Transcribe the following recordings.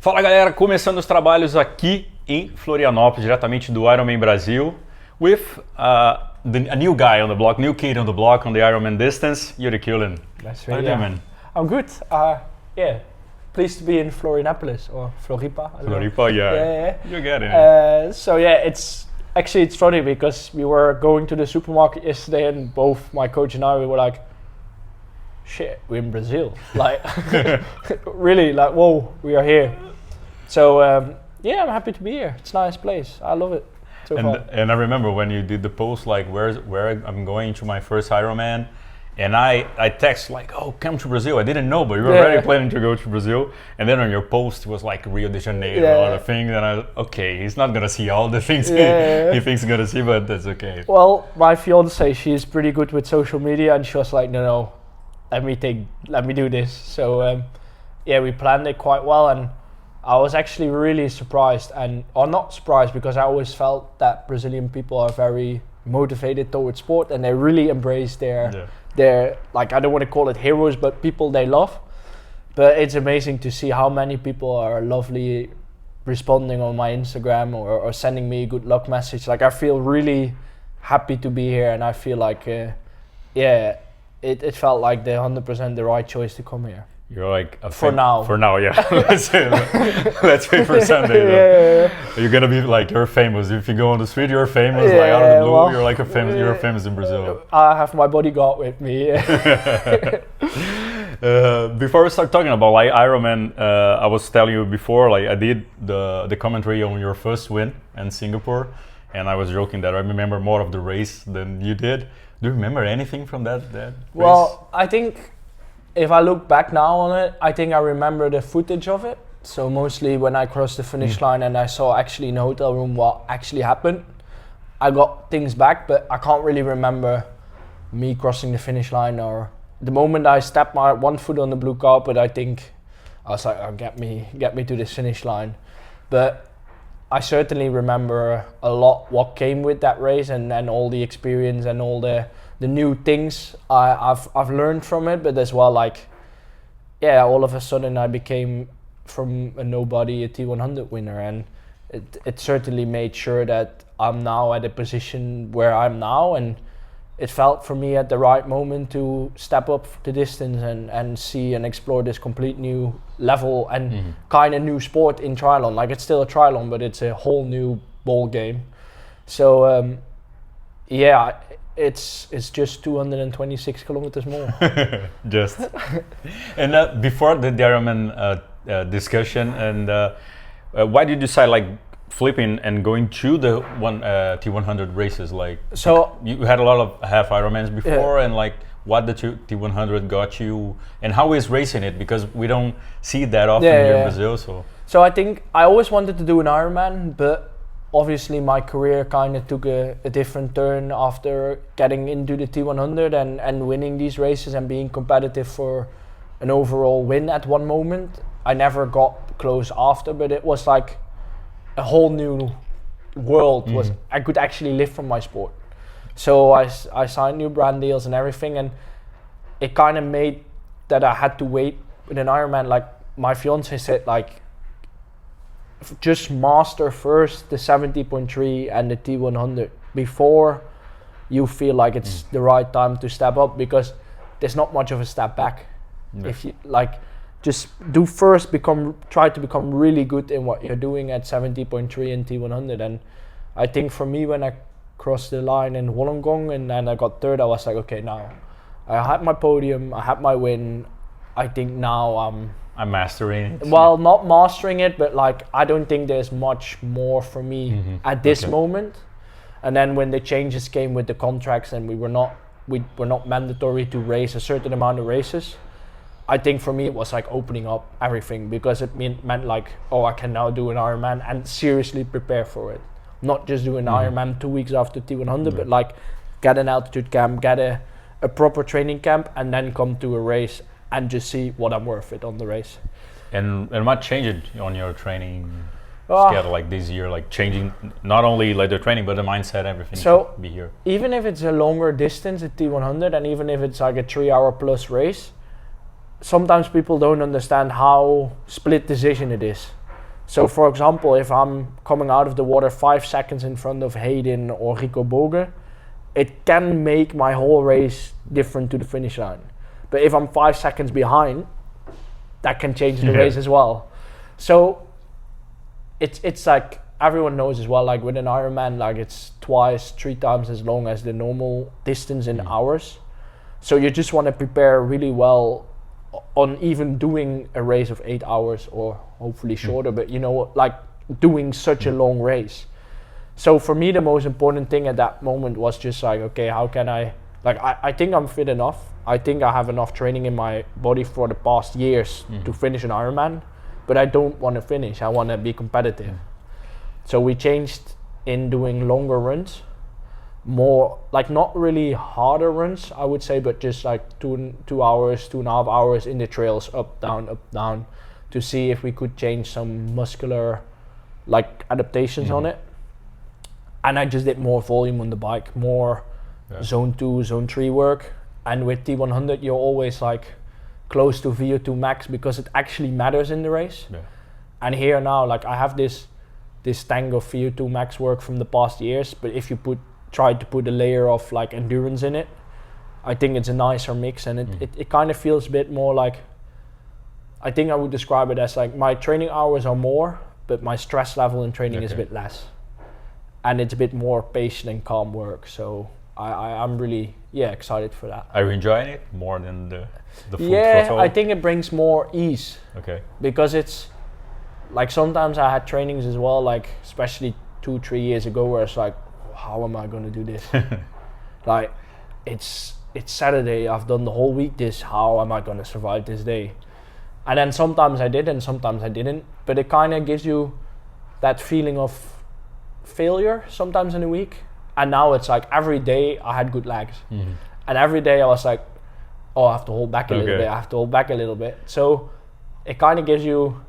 Fala galera, começando os trabalhos aqui em Florianópolis, diretamente do Ironman Brasil, with a new guy on the block, new kid on the block on the Ironman distance, Youri Keulen. Nice How are you doing, man? I'm good. Yeah, pleased to be in Florianopolis or Floripa. Floripa, yeah. Yeah. You're getting it. So yeah, it's funny because we were going to the supermarket yesterday and both my coach and I we were like, shit, we're in Brazil. Like, really, like, whoa, we are here. So yeah, I'm happy to be here. It's a nice place. I love it so far. And I remember when you did the post like where I'm going to my first Ironman, and I text like, oh, come to Brazil. I didn't know, but you were already planning to go to Brazil. And then on your post it was like Rio de Janeiro, a lot of things. And okay, he's not gonna see all the things he thinks he's gonna see, but that's okay. Well, my fiance, she's pretty good with social media, and she was like, no, let me do this. So yeah, we planned it quite well, and I was actually really surprised, or not surprised, because I always felt that Brazilian people are very motivated towards sport and they really embrace their like, I don't want to call it heroes, but people they love. But it's amazing to see how many people are lovely responding on my Instagram or sending me a good luck message. Like, I feel really happy to be here, and I feel like it felt like the 100% the right choice to come here. You're like for now. For now, yeah. let's wait for Sunday. Yeah. You're gonna be like, you're famous. If you go on the street, you're famous. Like out of the blue, well, you're famous in Brazil. I have my bodyguard with me. Before we start talking about like Ironman, I was telling you before, like I did the commentary on your first win in Singapore, and I was joking that I remember more of the race than you did. Do you remember anything from that race? Well, I think, if I look back now on it, I think I remember the footage of it. So mostly when I crossed the finish line and I saw actually in the hotel room what actually happened, I got things back, but I can't really remember me crossing the finish line, or the moment I stepped my one foot on the blue carpet. I think I was like, oh, get me to this finish line. But I certainly remember a lot what came with that race, and all the experience and all the new things I've learned from it. But as well, like, yeah, all of a sudden I became from a nobody a T100 winner, and it certainly made sure that I'm now at a position where I'm now, and it felt for me at the right moment to step up the distance and see and explore this complete new level and kind of new sport in triathlon. Like, it's still a triathlon, but it's a whole new ball game. So yeah, it's just 226 kilometers more. Just. And before the Ironman discussion, and why did you decide like flipping and going to the T100 races? Like, so you had a lot of half Ironmans before, and like what the T100 got you, and how is racing it, because we don't see that often here in Brazil. So I think I always wanted to do an Ironman, but obviously my career kind of took a different turn after getting into the T100 and winning these races and being competitive for an overall win at one moment. I never got close after, but it was like a whole new world. I could actually live from my sport. So I signed new brand deals and everything, and it kind of made that I had to wait with an Ironman. Like, my fiance said, like, just master first the 70.3 and the T100 before you feel like it's the right time to step up, because there's not much of a step back. If you like, just do first, try to become really good in what you're doing at 70.3 and T100. And I think for me, when I crossed the line in Wollongong and then I got third, I was like, okay, now I had my podium, I had my win. I think now I'm mastering it. Well, not mastering it, but like, I don't think there's much more for me at this moment. And then when the changes came with the contracts and we were not mandatory to race a certain amount of races, I think for me it was like opening up everything, because it meant like, oh, I can now do an Ironman and seriously prepare for it. Not just do an Ironman 2 weeks after T100, but like get an altitude camp, get a proper training camp, and then come to a race and just see what I'm worth it on the race. And what changed on your training schedule like this year, like changing not only like the training but the mindset, everything so to be here? Even if it's a longer distance at T100, and even if it's like a 3 hour plus race, sometimes people don't understand how split decision it is. So for example, if I'm coming out of the water 5 seconds in front of Hayden or Rico Boge, it can make my whole race different to the finish line. But if I'm 5 seconds behind, that can change the race as well. So it's like everyone knows as well, like with an Ironman, like it's 3 times as long as the normal distance in hours. So you just want to prepare really well on even doing a race of 8 hours or hopefully shorter, but you know, like doing such a long race. So for me, the most important thing at that moment was just like, okay, how can I think I'm fit enough. I think I have enough training in my body for the past years to finish an Ironman, but I don't want to finish. I want to be competitive. So we changed in doing longer runs, more like not really harder runs, I would say, but just like 2 hours, 2.5 hours in the trails, up, down, to see if we could change some muscular like adaptations on it. And I just did more volume on the bike, more zone 2, zone 3 work. And with T100, you're always like close to VO2 max because it actually matters in the race. Yeah. And here now, like I have this tank of VO2 max work from the past years, but if you try to put a layer of like endurance in it, I think it's a nicer mix, and it kind of feels a bit more like, I think I would describe it as like my training hours are more, but my stress level in training is a bit less. And it's a bit more patient and calm work. So I'm really excited for that. Are you enjoying it more than the full throttle? I think it brings more ease. Okay. Because it's like sometimes I had trainings as well, like especially 2-3 years ago, where it's like, how am I going to do this? Like it's Saturday, I've done the whole week this, how am I going to survive this day? And then sometimes I did and sometimes I didn't, but it kind of gives you that feeling of failure sometimes in a week. And now it's like every day I had good legs, and every day I was like, oh, I have to hold back a little bit. So it kind of gives you,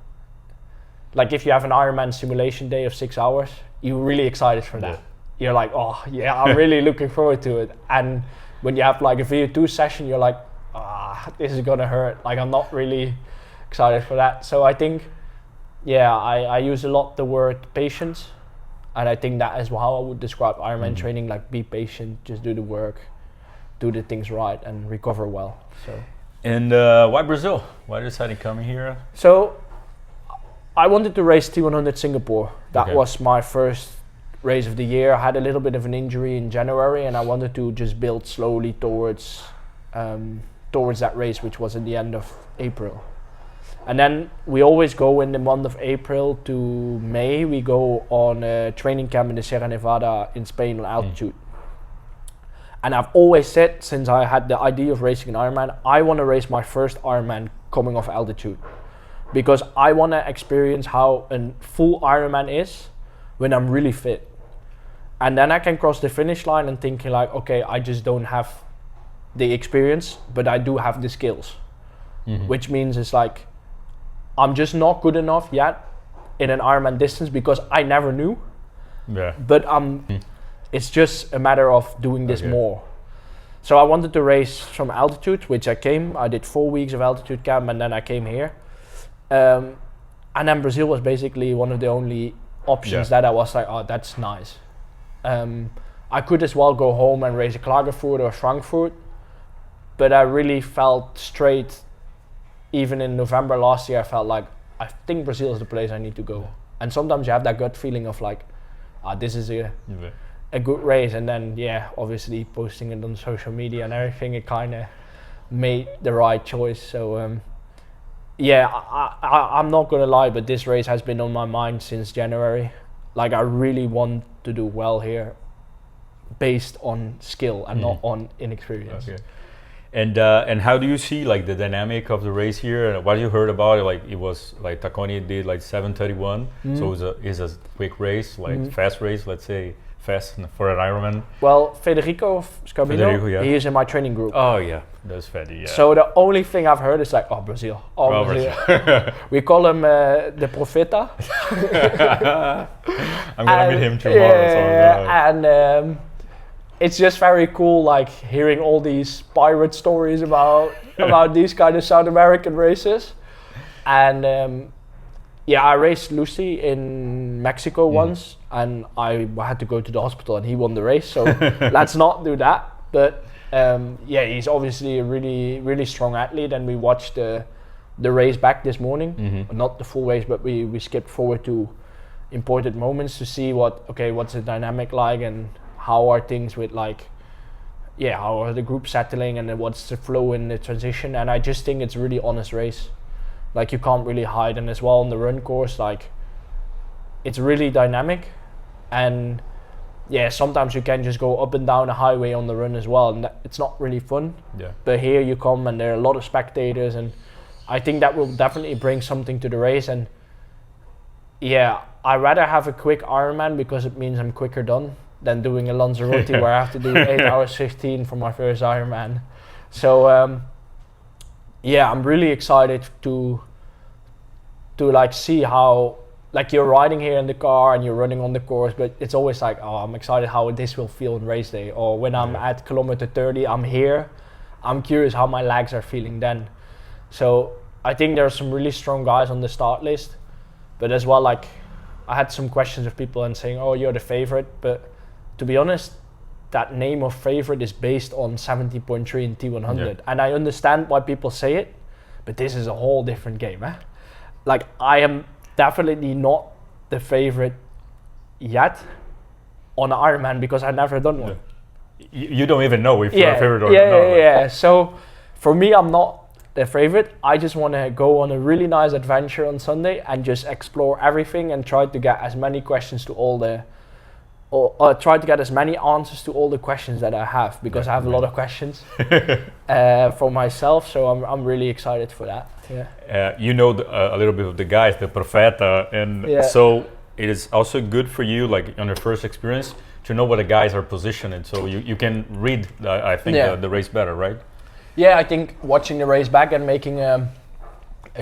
like if you have an Ironman simulation day of 6 hours, you're really excited for that. You're like, oh yeah, I'm really looking forward to it. And when you have like a VO2 session, you're like, this is gonna hurt. Like I'm not really excited for that. So I think, I use a lot the word patience. And I think that is how I would describe Ironman training, like be patient, just do the work, do the things right and recover well. So. And why Brazil? Why decided coming here? So I wanted to race T100 Singapore. That was my first race of the year. I had a little bit of an injury in January and I wanted to just build slowly towards that race, which was at the end of April. And then we always go in the month of April to May. We go on a training camp in the Sierra Nevada in Spain on altitude. And I've always said, since I had the idea of racing an Ironman, I want to race my first Ironman coming off altitude. Because I want to experience how a full Ironman is when I'm really fit. And then I can cross the finish line and thinking like, okay, I just don't have the experience, but I do have the skills. Which means it's like, I'm just not good enough yet in an Ironman distance because I never knew. Yeah. But it's just a matter of doing this more. So I wanted to race from altitude, which I came. I did 4 weeks of altitude camp and then I came here. And then Brazil was basically one of the only options that I was like, oh, that's nice. I could as well go home and race a Klagenfurt or Frankfurt, but I really felt straight. Even in November last year, I felt like, I think Brazil is the place I need to go. And sometimes you have that gut feeling of like, this is a good race. And then, obviously posting it on social media and everything, it kind of made the right choice. So, I'm not going to lie, but this race has been on my mind since January. Like, I really want to do well here based on skill and not on inexperience. Okay. And how do you see like the dynamic of the race here? And what you heard about it, like it was like Tacconi did like 7:31, so it's a quick race, like fast race, let's say fast for an Ironman. Well, Federico Scabino, he is in my training group. Oh yeah, that's Fedi. Yeah. So the only thing I've heard is like, Brazil, Brazil. We call him the Profeta. I'm gonna meet him tomorrow. And it's just very cool, like hearing all these pirate stories about these kind of South American races, and Yeah, I raced Lucy in Mexico once, and I had to go to the hospital, and he won the race. So let's not do that. But yeah, he's obviously a really, really strong athlete, and we watched the race back this morning. Not the full race, but we skipped forward to important moments to see what's the dynamic like, and how are things with like, yeah, how are the groups settling, and then what's the flow in the transition. And I just think it's a really honest race. Like, you can't really hide, and as well on the run course, like, it's really dynamic, and yeah, sometimes you can just go up and down a highway on the run as well, and it's not really fun. Yeah. But here you come, and there are a lot of spectators, and I think that will definitely bring something to the race. And yeah, I rather have a quick Ironman because it means I'm quicker done than doing a Lanzarote where I have to do 8 hours 15 for my first Ironman. So yeah, I'm really excited to like see how, like, you're riding here in the car and you're running on the course, but it's always like, oh, I'm excited how this will feel in race day. Or when I'm at kilometer 30, I'm here, I'm curious how my legs are feeling then. So I think there are some really strong guys on the start list, but as well, like, I had some questions of people and saying, oh, you're the favorite, but to be honest, that name of favorite is based on 70.3 in T100, and I understand why people say it, but this is a whole different game, eh? Like, I am definitely not the favorite yet on Ironman because I've never done one. You don't even know if you're a favorite or not. Yeah. So for me, I'm not the favorite. I just want to go on a really nice adventure on Sunday and just explore everything and try to get as many questions to all the, or try to get as many answers to all the questions that I have, because I have a lot of questions for myself. So I'm really excited for that. Yeah. You know a little bit of the guys, the Profeta, and so it is also good for you, like on your first experience, to know what the guys are positioned, so you can read, I think, the race better, right? Yeah, I think watching the race back and making a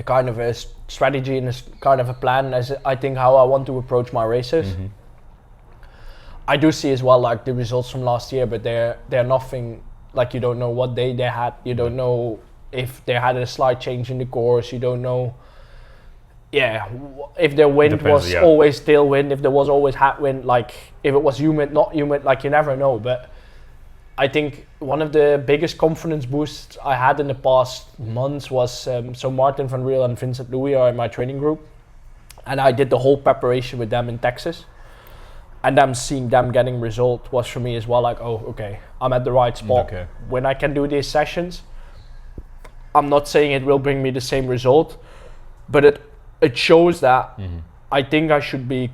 kind of a strategy and a kind of a plan, as I think how I want to approach my races. I do see as well, like, the results from last year, but they're nothing, like, you don't know what day they had, you don't know if they had a slight change in the course, you don't know if their wind was always tailwind, if there was always headwind, like if it was humid, not humid, like, you never know. But I think one of the biggest confidence boosts I had in the past months was so Martin van Riel and Vincent Louis are in my training group, and I did the whole preparation with them in Texas. And them seeing them getting result was for me as well like, oh, okay, I'm at the right spot. Okay. When I can do these sessions, I'm not saying it will bring me the same result, but it shows that I think I should be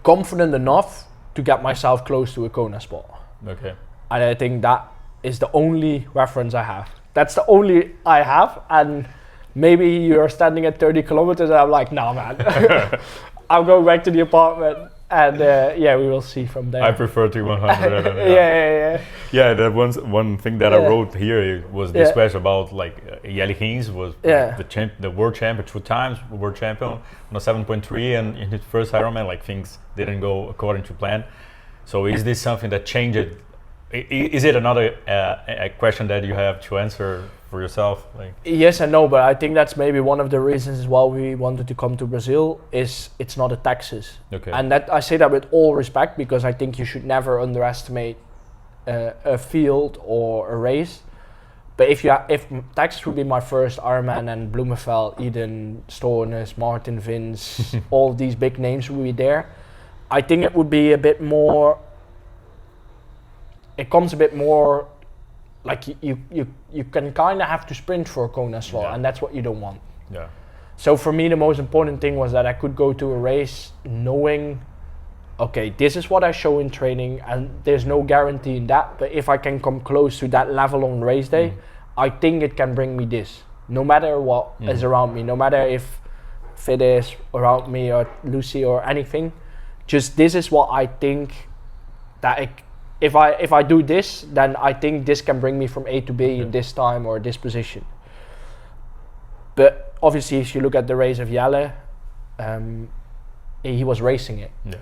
confident enough to get myself close to a Kona spot. Okay. And I think that is the only reference I have. That's the only I have. And maybe you're standing at 30 kilometers and I'm like, nah, man, I'm going back to the apartment. And we will see from there. I prefer T100. Yeah, that one thing that I wrote here was this question about, like, Youri Keulen was the world champion 2 times, world champion on a 7.3, and in his first Ironman, like, things didn't go according to plan. So is this something that changed? Is it another a question that you have to answer for yourself? Like, yes and no, but I think that's maybe one of the reasons why we wanted to come to Brazil is it's not a Texas. Okay. And that I say that with all respect, because I think you should never underestimate a field or a race. But if Texas would be my first Ironman and Bloemenveld, Eden, Stoornis, Martin, Vince, all these big names would be there, I think it would be a bit more. It comes a bit more like you can kind of have to sprint for a Kona slot, and that's what you don't want. Yeah. So for me, the most important thing was that I could go to a race knowing, okay, this is what I show in training, and there's no guarantee in that. But if I can come close to that level on race day, I think it can bring me this. No matter what is around me, no matter if Fit is around me or Lucy or anything, just this is what I think that if I do this, then I think this can bring me from A to B in this time or this position. But obviously, if you look at the race of Jelle, he was racing it. Yeah.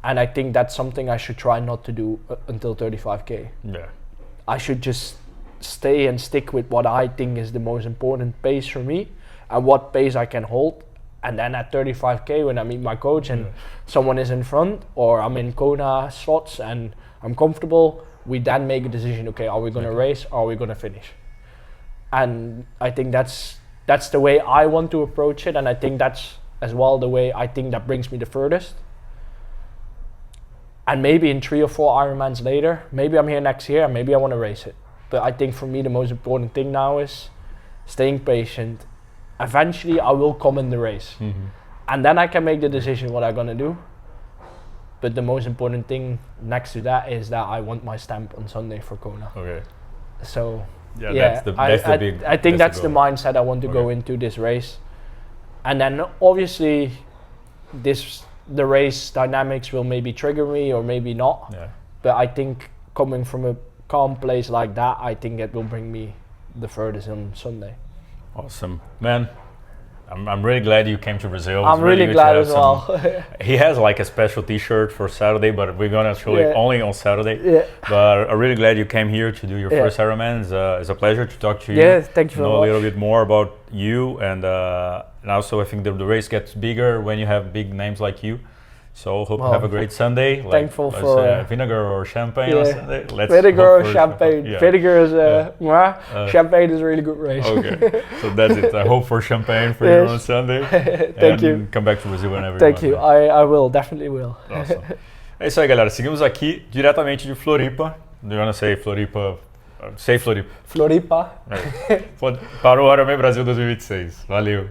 And I think that's something I should try not to do until 35K. Yeah. I should just stay and stick with what I think is the most important pace for me. and what pace I can hold. And then at 35k, when I meet my coach and someone is in front, or I'm in Kona slots and I'm comfortable, we then make a decision. Okay, are we going to race? Or are we going to finish? And I think that's the way I want to approach it, and I think that's as well the way I think that brings me the furthest. And maybe in 3 or 4 Ironmans later, maybe I'm here next year, and maybe I want to race it. But I think for me the most important thing now is staying patient. Eventually I will come in the race, and then I can make the decision what I'm gonna do. But the most important thing next to that is that I want my stamp on Sunday for Kona. Okay. So that's the big. I think that's the mindset I want to go into this race, and then obviously the race dynamics will maybe trigger me or maybe not. Yeah. But I think coming from a calm place like that, I think it will bring me the furthest on Sunday. Awesome, man. I'm really glad you came to Brazil. I'm really glad as well. He has like a special T-shirt for Saturday, but we're gonna show it only on Saturday. Yeah. But I'm really glad you came here to do your first Ironman. It's a pleasure to talk to you. Yeah, thank you very much. Know a little bit more about you, and also I think the race gets bigger when you have big names like you. So hope you have a great Sunday. Thankful for vinegar or champagne on Sunday. Vinegar or champagne. Yeah. Vinegar is champagne is a really good race. Okay, so that's it. I hope for champagne for you on Sunday. Thank you. Come back to Brazil whenever Thank you you. want. I will, definitely will. Awesome. É isso aí, galera. Seguimos aqui diretamente de Floripa. Do you wanna say Floripa? Say Floripa. Floripa. Para o Ironman Brasil 2026. Valeu.